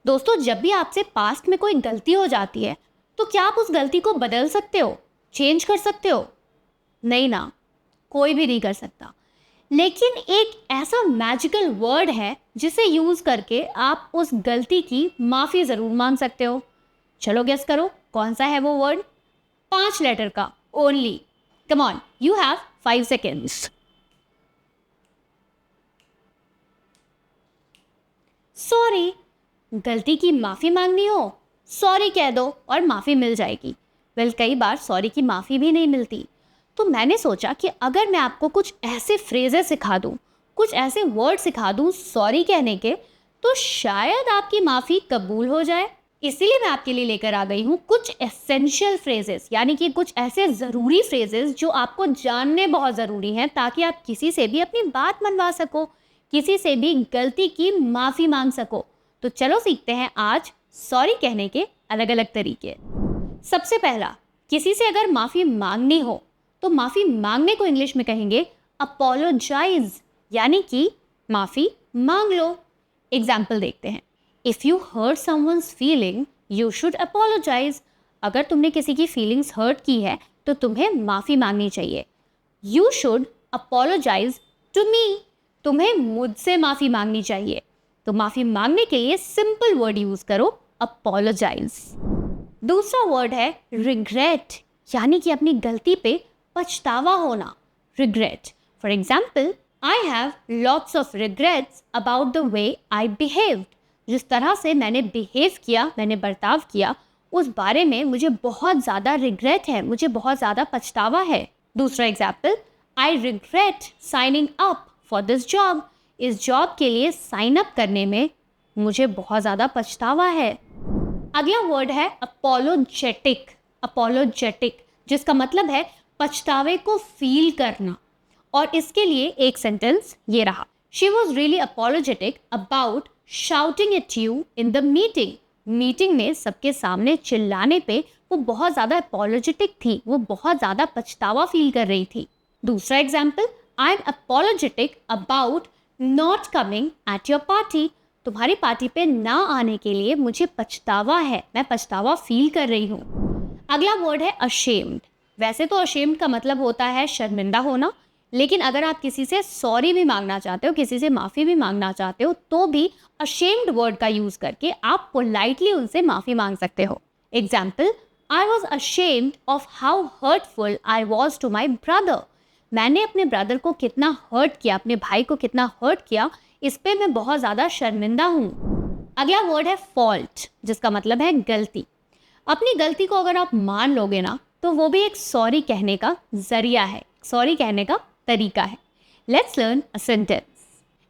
दोस्तों, जब भी आपसे पास्ट में कोई गलती हो जाती है तो क्या आप उस गलती को बदल सकते हो, चेंज कर सकते हो? नहीं ना, कोई भी नहीं कर सकता। लेकिन एक ऐसा मैजिकल वर्ड है जिसे यूज करके आप उस गलती की माफी जरूर मांग सकते हो। चलो गेस करो कौन सा है वो वर्ड। 5 लेटर का only. Come on, you have 5 seconds. Sorry. गलती की माफी मांगनी हो, सॉरी कह दो और माफी मिल जाएगी। वेल, कई बार सॉरी की माफी भी नहीं मिलती। तो मैंने सोचा कि अगर मैं आपको कुछ ऐसे फ्रेजेस सिखा दूं, कुछ ऐसे वर्ड सिखा दूं सॉरी कहने के, तो शायद आपकी माफी कबूल हो जाए। इसीलिए मैं आपके लिए लेकर आ गई हूँ कुछ एसेंशियल फ्रेजेस, यानी कि कुछ ऐसे ज़रूरी फ्रेजेस जो आपको जानने बहुत ज़रूरी हैं, ताकि आप किसी से भी अपनी बात मनवा सको, किसी से भी गलती की माफ़ी मांग सको। तो चलो सीखते हैं आज सॉरी कहने के अलग अलग तरीके। सबसे पहला, किसी से अगर माफ़ी मांगनी हो तो माफ़ी मांगने को इंग्लिश में कहेंगे अपोलोजाइज, यानी कि माफ़ी मांग लो। एग्जाम्पल देखते हैं। If you hurt someone's feeling you should apologize. अगर तुमने किसी की फीलिंग्स हर्ट की है तो तुम्हें माफ़ी मांगनी चाहिए। You should apologize to me. तुम्हें मुझसे माफ़ी मांगनी चाहिए। तो माफ़ी मांगने के लिए सिंपल वर्ड यूज़ करो, अपोलोजाइज। दूसरा वर्ड है रिग्रेट, यानी कि अपनी गलती पे पछतावा होना। Regret. For example, I have lots of regrets about the way I behaved. जिस तरह से मैंने बिहेव किया, मैंने बर्ताव किया, उस बारे में मुझे बहुत ज़्यादा रिग्रेट है, मुझे बहुत ज़्यादा पछतावा है। दूसरा example, I regret signing up for this job. इस जॉब के लिए साइन अप करने में मुझे बहुत ज़्यादा पछतावा है। अगला वर्ड है अपोलोजेटिक। अपोलोजेटिक, जिसका मतलब है पछतावे को फील करना। और इसके लिए एक सेंटेंस ये रहा। She was really apologetic about shouting at you in the meeting. Meeting में सबके सामने चिल्लाने पे वो बहुत ज़्यादा अपोलोजेटिक थी, वो बहुत ज़्यादा पछतावा फील कर रही थी। दूसरा example, I am apologetic about not coming at your party. तुम्हारी पार्टी पे ना आने के लिए मुझे पछतावा है, मैं पछतावा फील कर रही हूँ। अगला वर्ड है अशेम्ड। वैसे तो अशेम्ड का मतलब होता है शर्मिंदा होना, लेकिन अगर आप किसी से सॉरी भी मांगना चाहते हो, किसी से माफ़ी भी मांगना चाहते हो, तो भी अशेम्ड वर्ड का यूज़ करके आप पोलाइटली उनसे माफ़ी मांग सकते हो। Example, I was ashamed of how hurtful I was to my brother. मैंने अपने ब्रदर को कितना हर्ट किया, अपने भाई को कितना हर्ट किया, इस पे मैं बहुत ज़्यादा शर्मिंदा हूँ। अगला वर्ड है फॉल्ट, जिसका मतलब है गलती। अपनी गलती को अगर आप मान लोगे ना, तो वो भी एक सॉरी कहने का जरिया है, सॉरी कहने का तरीका है। Let's learn a sentence.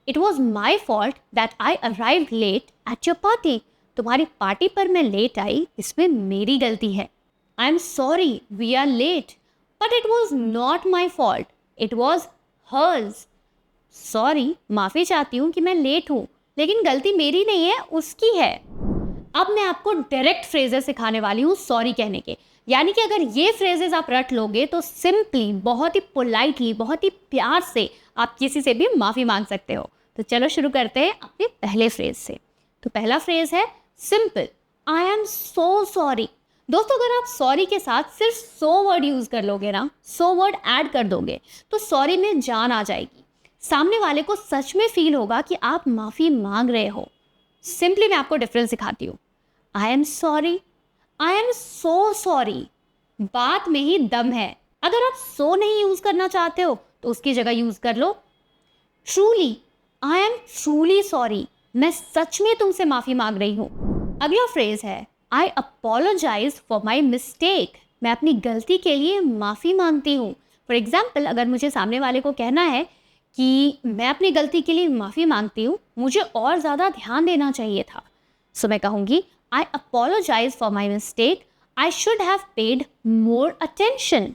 It was my fault that I arrived late at your party. तुम्हारी पार्टी पर मैं लेट आई, इसमें मेरी गलती है। I am sorry we are late, but it was not my fault, it was hers. Sorry, माफ़ी चाहती हूँ कि मैं लेट हूँ, लेकिन गलती मेरी नहीं है, उसकी है। अब मैं आपको डायरेक्ट फ्रेजेस सिखाने वाली हूँ सॉरी कहने के। यानी कि अगर ये फ्रेजेस आप रट लोगे तो सिंपली, बहुत ही पोलाइटली, बहुत ही प्यार से आप किसी से भी माफ़ी मांग सकते हो। तो चलो शुरू करते हैं अपने पहले फ्रेज से। तो पहला फ्रेज है simple, I am so sorry. दोस्तों, अगर आप सॉरी के साथ सिर्फ 100 वर्ड यूज़ कर लोगे ना, 100 वर्ड ऐड कर दोगे, तो सॉरी में जान आ जाएगी। सामने वाले को सच में फील होगा कि आप माफ़ी मांग रहे हो। सिंपली मैं आपको डिफरेंस सिखाती हूँ। आई am sorry, I am so sorry, बात में ही दम है। अगर आप सो नहीं यूज़ करना चाहते हो तो उसकी जगह यूज़ कर लो truly, I am truly sorry, मैं सच में तुमसे माफ़ी मांग रही हूँ। अगला फ्रेज है आई अपोलोजाइज फॉर माई मिस्टेक। मैं अपनी गलती के लिए माफ़ी मांगती हूँ। फॉर एग्जाम्पल, अगर मुझे सामने वाले को कहना है कि मैं अपनी गलती के लिए माफ़ी मांगती हूँ, मुझे और ज़्यादा ध्यान देना चाहिए था, सो मैं कहूँगी I apologise for my mistake, I should have paid more attention.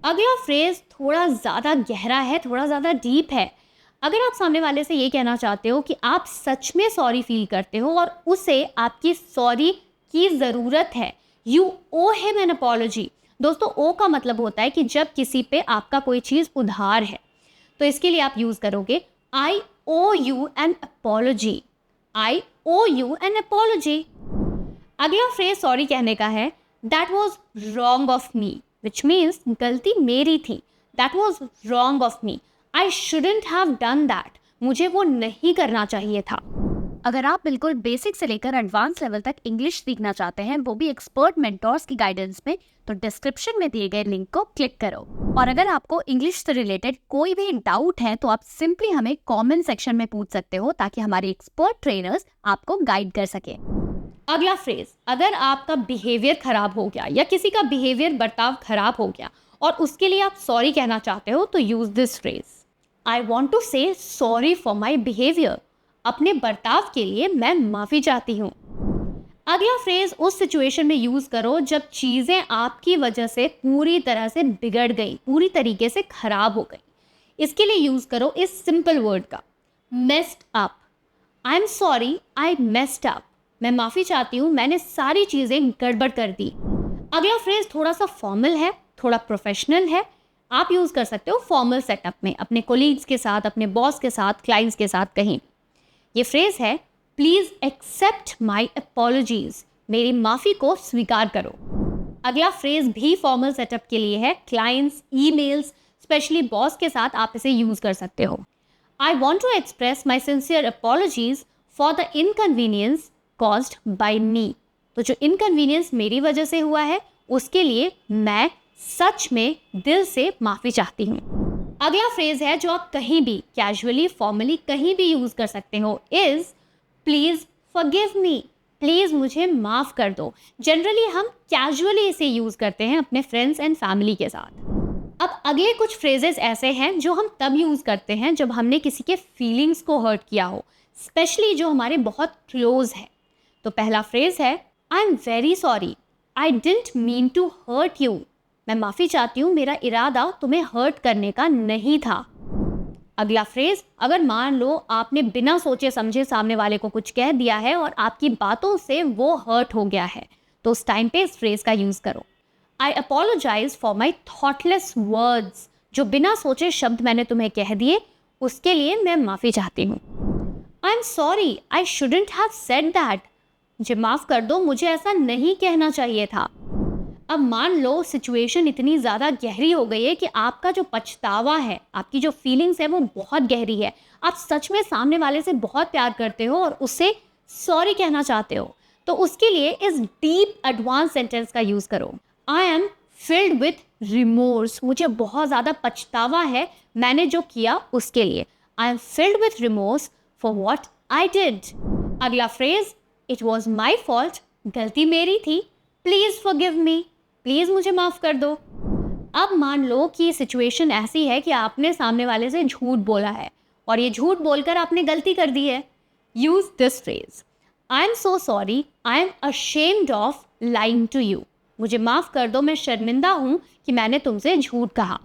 अगला फ्रेज थोड़ा ज़्यादा गहरा है, थोड़ा ज़्यादा डीप है। अगर आप सामने वाले से ये कहना चाहते हो कि आप सच में सॉरी फील करते हो और उसे आपकी सॉरी की ज़रूरत है, you owe him an apology. दोस्तों, ओ का मतलब होता है कि जब किसी पे आपका कोई चीज़ उधार है, तो इसके लिए आप यूज़ करोगे I owe you an apology. आई owe you an apology. अगला फ्रेज सॉरी कहने का है that was wrong of me, which means गलती मेरी थी. That was wrong of me. I shouldn't have done that. मुझे वो नहीं करना चाहिए था. अगर आप बिल्कुल बेसिक से लेकर एडवांस लेवल तक इंग्लिश सीखना चाहते हैं, वो भी एक्सपर्ट मेंटोर्स की गाइडेंस में, तो डिस्क्रिप्शन में दिए गए लिंक को क्लिक करो. और अगर आपको इंग्लिश से रिलेटेड कोई भी डाउट है तो आप सिंपली हमें कमेंट सेक्शन में पूछ सकते हो, ताकि हमारे एक्सपर्ट ट्रेनर्स आपको गाइड कर सके. अगला फ्रेज, अगर आपका बिहेवियर खराब हो गया या किसी का बिहेवियर बर्ताव खराब हो गया और उसके लिए आप सॉरी कहना चाहते हो, तो use this phrase, I want to say sorry for my behaviour. अपने बर्ताव के लिए मैं माफ़ी चाहती हूँ. अगला फ्रेज उस सिचुएशन में यूज़ करो जब चीज़ें आपकी वजह से पूरी तरह से बिगड़ गई, पूरी तरीके से ख़राब हो गई. इसके लिए यूज़ करो इस सिंपल वर्ड का, messed up. I am sorry I messed up. मैं माफ़ी चाहती हूँ, मैंने सारी चीज़ें गड़बड़ कर दी. अगला फ्रेज थोड़ा सा फॉर्मल है, थोड़ा प्रोफेशनल है. आप यूज़ कर सकते हो फॉर्मल सेटअप में, अपने कोलीग्स के साथ, अपने बॉस के साथ, क्लाइंट्स के साथ, कहीं. ये फ्रेज है, प्लीज़ एक्सेप्ट माई अपॉलॉजीज. मेरी माफ़ी को स्वीकार करो. अगला फ्रेज भी फॉर्मल सेटअप के लिए है. क्लाइंट्स, ईमेल्स, स्पेशली बॉस के साथ आप इसे यूज़ कर सकते हो. I want to express my sincere apologies for the inconvenience caused by me. तो जो इनकन्वीनियंस मेरी वजह से हुआ है, उसके लिए मैं सच में दिल से माफ़ी चाहती हूँ. अगला फ्रेज है जो आप कहीं भी कैजुअली, फॉर्मली कहीं भी यूज़ कर सकते हो, is please forgive me. Please मुझे माफ़ कर दो. जनरली हम कैजुअली इसे यूज़ करते हैं अपने फ्रेंड्स एंड फैमिली के साथ. अब अगले कुछ फ्रेजेस ऐसे हैं जो हम तब यूज़ करते हैं जब हमने किसी के फीलिंग्स को हर्ट किया हो, स्पेशली जो हमारे बहुत क्लोज है. तो पहला फ्रेज है, I am very sorry, I didn't mean to hurt you. मैं माफ़ी चाहती हूँ, मेरा इरादा तुम्हें हर्ट करने का नहीं था. अगला फ्रेज, अगर मान लो आपने बिना सोचे समझे सामने वाले को कुछ कह दिया है और आपकी बातों से वो हर्ट हो गया है, तो उस टाइम पे इस फ्रेज का यूज़ करो, I apologise for my thoughtless words. जो बिना सोचे शब्द मैंने तुम्हें कह दिए, उसके लिए मैं माफ़ी चाहती हूँ. आई am sorry, I shouldn't have said that. मुझे माफ़ कर दो, मुझे ऐसा नहीं कहना चाहिए था. अब मान लो सिचुएशन इतनी ज़्यादा गहरी हो गई है कि आपका जो पछतावा है, आपकी जो फीलिंग्स है, वो बहुत गहरी है. आप सच में सामने वाले से बहुत प्यार करते हो और उससे सॉरी कहना चाहते हो, तो उसके लिए इस डीप एडवांस सेंटेंस का यूज़ करो, आई एम फिल्ड विथ रिमोर्स. मुझे बहुत ज़्यादा पछतावा है मैंने जो किया उसके लिए. I am filled with remorse for what I did. अगला phrase, it was my fault. गलती मेरी थी. Please forgive me. प्लीज़ मुझे माफ़ कर दो. अब मान लो कि सिचुएशन ऐसी है कि आपने सामने वाले से झूठ बोला है और ये झूठ बोलकर आपने गलती कर दी है. Use this phrase, I am so sorry, I am ashamed of lying to you. मुझे माफ़ कर दो, मैं शर्मिंदा हूँ कि मैंने तुमसे झूठ कहा.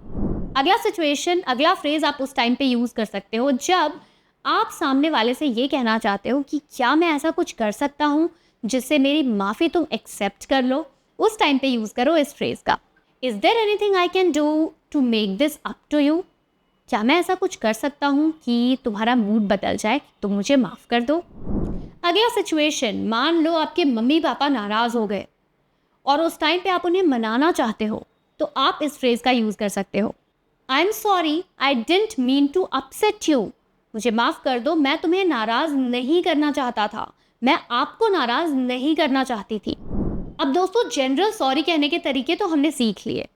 अगला सिचुएशन, अगला फ्रेज आप उस टाइम पे यूज़ कर सकते हो जब आप सामने वाले से ये कहना चाहते हो कि क्या मैं ऐसा कुछ कर सकता हूँ जिससे मेरी माफ़ी तुम एक्सेप्ट कर लो. उस टाइम पे यूज़ करो इस फ्रेज़ का, is there anything I can do to make this up to you. क्या मैं ऐसा कुछ कर सकता हूँ कि तुम्हारा मूड बदल जाए, तो मुझे माफ़ कर दो. अगला सिचुएशन, मान लो आपके मम्मी पापा नाराज़ हो गए और उस टाइम पे आप उन्हें मनाना चाहते हो, तो आप इस फ्रेज़ का यूज़ कर सकते हो, I am sorry, I didn't mean to upset you. मुझे माफ़ कर दो, मैं तुम्हें नाराज़ नहीं करना चाहता था, मैं आपको नाराज़ नहीं करना चाहती थी. अब दोस्तों, जनरल सॉरी कहने के तरीके तो हमने सीख लिए.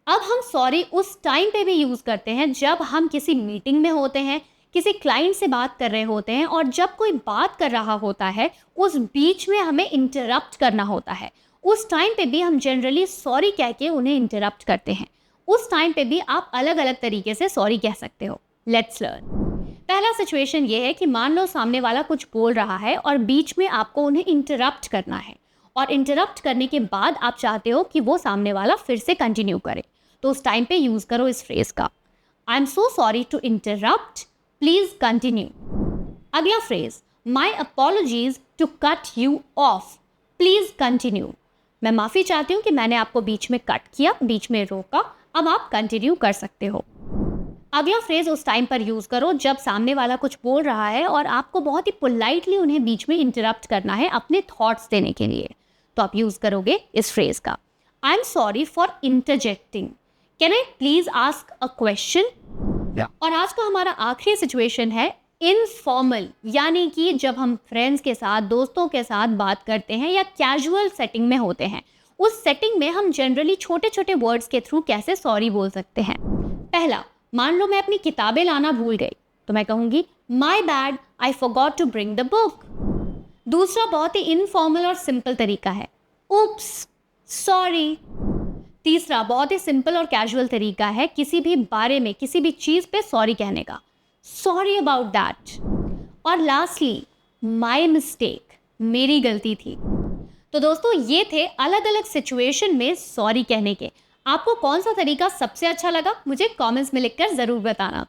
अब हम सॉरी उस टाइम पे भी यूज़ करते हैं जब हम किसी मीटिंग में होते हैं, किसी क्लाइंट से बात कर रहे होते हैं और जब कोई बात कर रहा होता है, उस बीच में हमें इंटरप्ट करना होता है. उस टाइम पे भी हम जनरली सॉरी कह के उन्हें इंटरप्ट करते हैं. उस टाइम पे भी आप अलग अलग तरीके से सॉरी कह सकते हो. Let's learn. पहला सिचुएशन ये है कि मान लो सामने वाला कुछ बोल रहा है और बीच में आपको उन्हें इंटरप्ट करना है, और इंटरप्ट करने के बाद आप चाहते हो कि वो सामने वाला फिर से कंटिन्यू करे, तो उस टाइम पे यूज़ करो इस फ्रेज़ का, I am so sorry to interrupt, please continue. अगला phrase, my apologies to cut you off, please continue. मैं माफ़ी चाहती हूँ कि मैंने आपको बीच में कट किया, बीच में रोका, अब आप कंटिन्यू कर सकते हो. अगला फ्रेज उस टाइम पर यूज़ करो जब सामने वाला कुछ बोल रहा है और आपको बहुत ही पोलाइटली उन्हें बीच में इंटरप्ट करना है अपने थॉट्स देने के लिए। तो आप यूज़ करोगे इस फ्रेज का, I am sorry for interjecting, can I please ask a question. और आज का हमारा आखिरी सिचुएशन है इनफॉर्मल, यानी कि जब हम फ्रेंड्स के साथ, दोस्तों के साथ बात करते हैं या कैजुअल सेटिंग में होते हैं, उस सेटिंग में हम जनरली छोटे छोटे वर्ड्स के थ्रू कैसे सॉरी बोल सकते हैं। पहला, मान लो मैं अपनी किताबें लाना भूल गई, तो मैं कहूँगी my bad, I forgot to bring the book. दूसरा बहुत ही इनफॉर्मल और सिंपल तरीका है, उप्स, सॉरी। तीसरा बहुत ही सिंपल और कैजुअल तरीका है किसी भी बारे में, किसी भी चीज़ पे सॉरी कहने का, सॉरी अबाउट दैट। और लास्टली, माई मिस्टेक, मेरी गलती थी। तो दोस्तों ये थे अलग अलग सिचुएशन में सॉरी कहने के। आपको कौन सा तरीका सबसे अच्छा लगा, मुझे कमेंट्स में लिखकर ज़रूर बताना।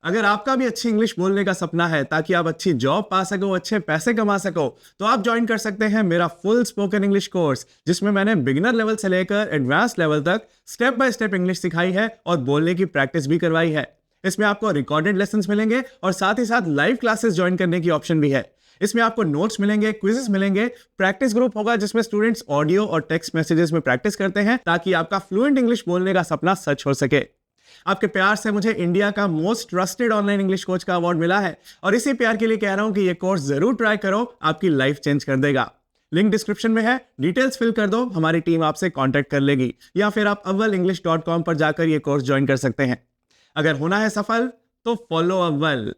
अगर आपका भी अच्छी इंग्लिश बोलने का सपना है ताकि आप अच्छी जॉब पा सको, अच्छे पैसे कमा सको, तो आप ज्वाइन कर सकते हैं मेरा फुल स्पोकन इंग्लिश कोर्स, जिसमें मैंने बिगिनर लेवल से लेकर एडवांस लेवल तक स्टेप बाय स्टेप इंग्लिश सिखाई है और बोलने की प्रैक्टिस भी करवाई है। इसमें आपको रिकॉर्डेड लेसन्स मिलेंगे और साथ ही साथ लाइव क्लासेस ज्वाइन करने की ऑप्शन भी है। इसमें आपको नोट्स मिलेंगे, क्विजेस मिलेंगे, प्रैक्टिस ग्रुप होगा जिसमें स्टूडेंट्स ऑडियो और टेक्स्ट मैसेजेस में प्रैक्टिस करते हैं ताकि आपका फ्लुएंट इंग्लिश बोलने का सपना सच हो सके। आपके प्यार से मुझे इंडिया का most trusted online English coach का अवार्ड मिला है और इसी प्यार के लिए कह रहा हूं कि ये कोर्स जरूर ट्राई करो, आपकी लाइफ चेंज कर देगा। लिंक डिस्क्रिप्शन में है, डिटेल्स फिल कर दो, हमारी टीम आपसे कांटेक्ट कर लेगी, या फिर आप avvalenglish.com पर जाकर ये कोर्स ज्वाइन कर सकते हैं। अगर होना है सफल तो फॉलो अव्वल।